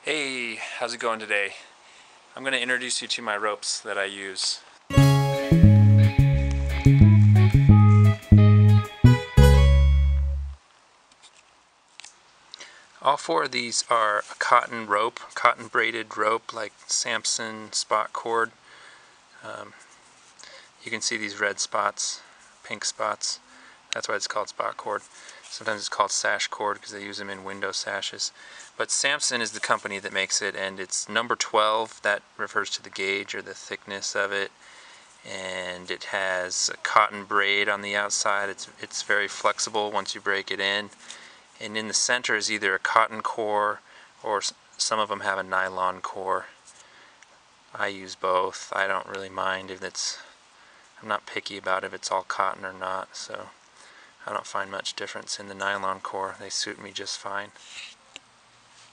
Hey, how's it going today? I'm going to introduce you to my ropes that I use. All four of these are a cotton rope, cotton braided rope like Samson spot cord. You can see these red spots, pink spots. That's why it's called spot cord. Sometimes it's called sash cord because they use them in window sashes. But Samson is the company that makes it, and it's number 12. That refers to the gauge or the thickness of it. And it has a cotton braid on the outside. It's very flexible once you break it in. And in the center is either a cotton core or some of them have a nylon core. I use both. I don't really mind if I'm not picky about if it's all cotton or not, so I don't find much difference in the nylon core. They suit me just fine.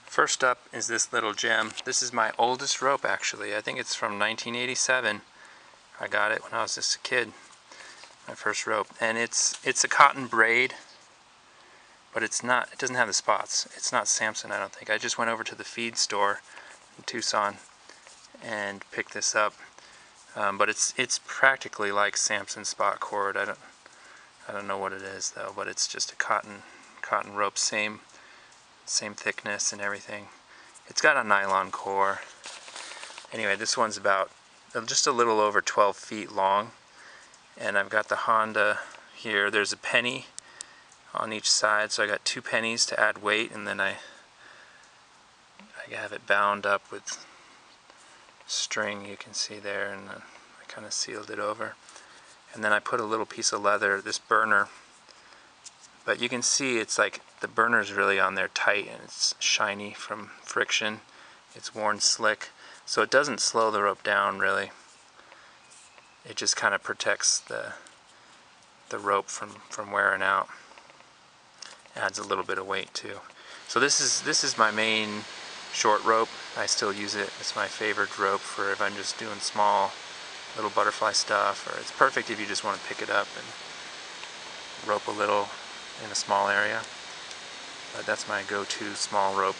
First up is this little gem. This is my oldest rope actually. I think it's from 1987. I got it when I was just a kid. My first rope. And it's a cotton braid, but it doesn't have the spots. It's not Samson, I don't think. I just went over to the feed store in Tucson and picked this up. But it's practically like Samson spot cord. I don't know what it is though, but it's just a cotton rope, same thickness and everything. It's got a nylon core. Anyway, this one's about just a little over 12 feet long, and I've got the Honda here. There's a penny on each side, so I got 2 pennies to add weight, and then I have it bound up with string, you can see there, and I kind of sealed it over. And then I put a little piece of leather, this burner, but you can see it's like the burner's really on there tight and it's shiny from friction. It's worn slick, so it doesn't slow the rope down really. It just kind of protects the rope from wearing out. Adds a little bit of weight too. So this is my main short rope. I still use it. It's my favorite rope for if I'm just doing small little butterfly stuff, or it's perfect if you just want to pick it up and rope a little in a small area. But that's my go-to small rope.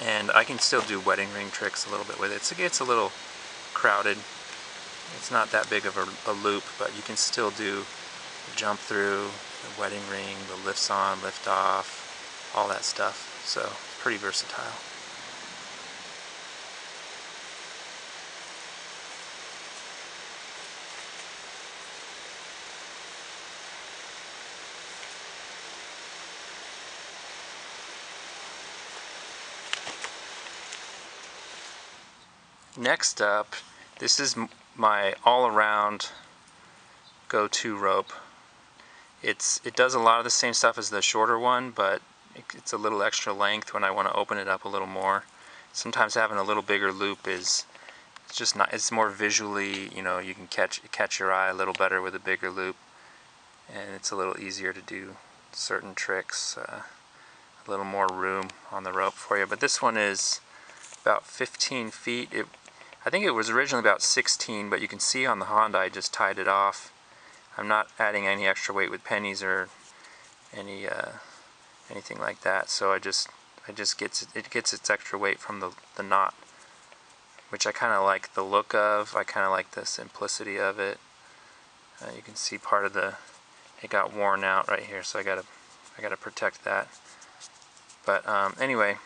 And I can still do wedding ring tricks a little bit with it. It gets a little crowded. It's not that big of a loop, but you can still do the jump through, the wedding ring, the lifts on, lift off, all that stuff. So pretty versatile. Next up, this is my all-around go-to rope. It does a lot of the same stuff as the shorter one, but it's a little extra length when I want to open it up a little more. Sometimes having a little bigger loop it's more visually, you can catch your eye a little better with a bigger loop, and it's a little easier to do certain tricks, a little more room on the rope for you. But this one is about 15 feet. I think it was originally about 16, but you can see on the Honda I just tied it off. I'm not adding any extra weight with pennies or anything like that. So it gets its extra weight from the knot, which I kind of like the look of. I kind of like the simplicity of it. You can see part of it got worn out right here, so I gotta protect that. But anyway.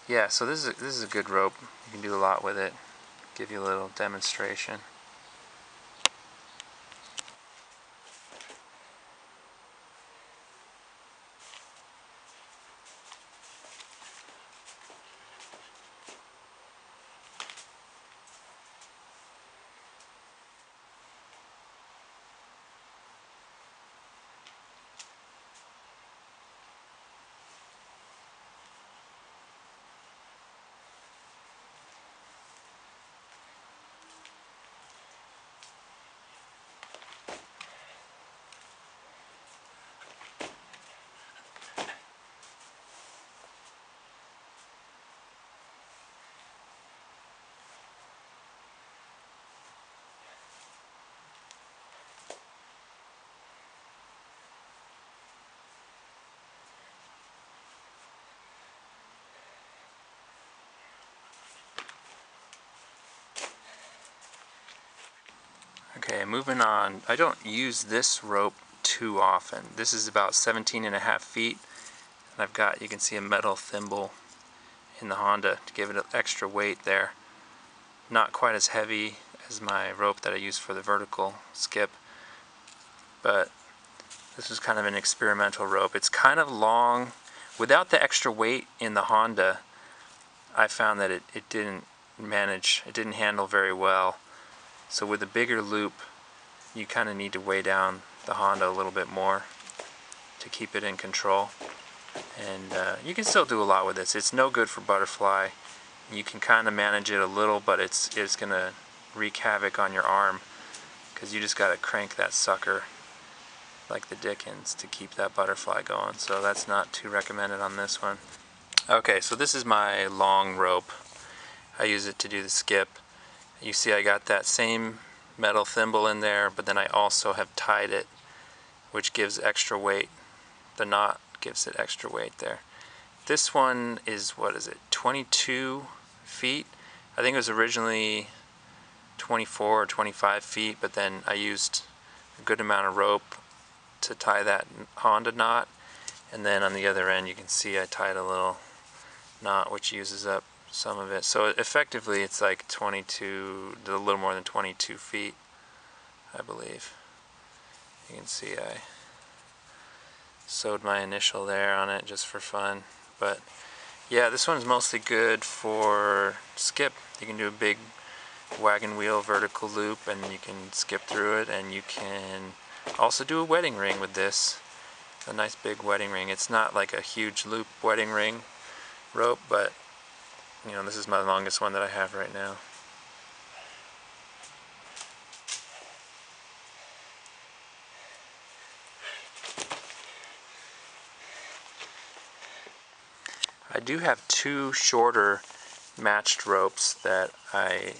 Yeah, so this is a good rope. You can do a lot with it. Give you a little demonstration. Okay, moving on. I don't use this rope too often. This is about 17.5 feet. And I've got, you can see a metal thimble in the Honda to give it an extra weight there. Not quite as heavy as my rope that I use for the vertical skip, but this is kind of an experimental rope. It's kind of long. Without the extra weight in the Honda, I found that it didn't handle very well. So with a bigger loop, you kind of need to weigh down the Honda a little bit more to keep it in control. And you can still do a lot with this. It's no good for butterfly. You can kind of manage it a little, but it's going to wreak havoc on your arm because you just got to crank that sucker like the dickens to keep that butterfly going. So that's not too recommended on this one. Okay, so this is my long rope. I use it to do the skip. You see I got that same metal thimble in there, but then I also have tied it, which gives extra weight. The knot gives it extra weight there. This one is, what is it, 22 feet? I think it was originally 24 or 25 feet, but then I used a good amount of rope to tie that Honda knot, and then on the other end you can see I tied a little knot which uses up some of it. So effectively it's like 22, a little more than 22 feet, I believe. You can see I sewed my initial there on it just for fun. But yeah, this one's mostly good for skip. You can do a big wagon wheel vertical loop and you can skip through it, and you can also do a wedding ring with this. A nice big wedding ring. It's not like a huge loop wedding ring rope, but you know, this is my longest one that I have right now. I do have two shorter matched ropes that I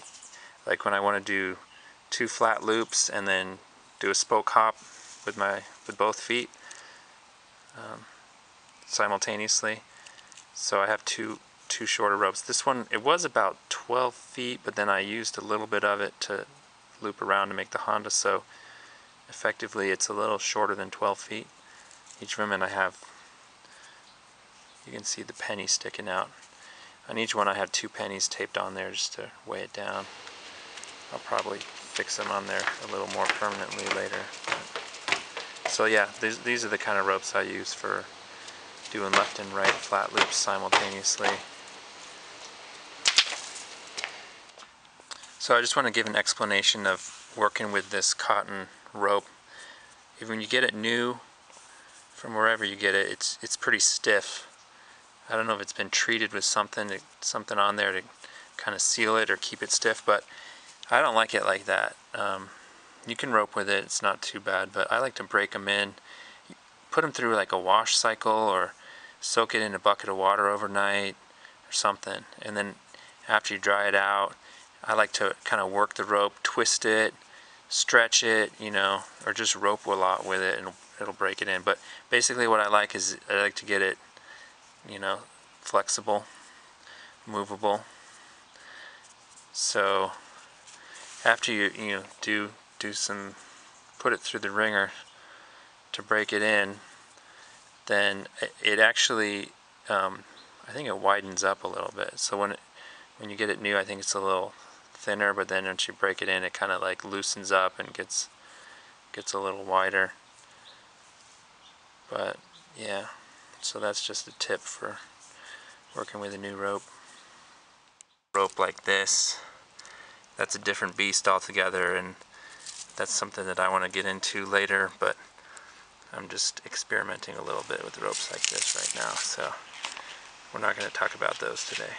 like when I want to do two flat loops and then do a spoke hop with both feet simultaneously. So I have two shorter ropes. This one, it was about 12 feet, but then I used a little bit of it to loop around to make the Honda, so effectively it's a little shorter than 12 feet each of them, and I have, you can see the penny sticking out. On each one I have 2 pennies taped on there just to weigh it down. I'll probably fix them on there a little more permanently later. So yeah, these are the kind of ropes I use for doing left and right flat loops simultaneously. So I just want to give an explanation of working with this cotton rope. When you get it new from wherever you get it, it's pretty stiff. I don't know if it's been treated with something on there to kind of seal it or keep it stiff, but I don't like it like that. You can rope with it, it's not too bad, but I like to break them in, put them through like a wash cycle or soak it in a bucket of water overnight or something, and then after you dry it out, I like to kind of work the rope, twist it, stretch it, you know, or just rope a lot with it and it'll break it in. But basically what I like is I like to get it, you know, flexible, movable. So after you put it through the wringer to break it in, then it actually, I think it widens up a little bit. So when you get it new, I think it's a little thinner, but then once you break it in, it kind of like loosens up and gets a little wider. But yeah, so that's just a tip for working with a new rope. Rope like this, that's a different beast altogether, and that's something that I want to get into later, but I'm just experimenting a little bit with ropes like this right now, so we're not going to talk about those today.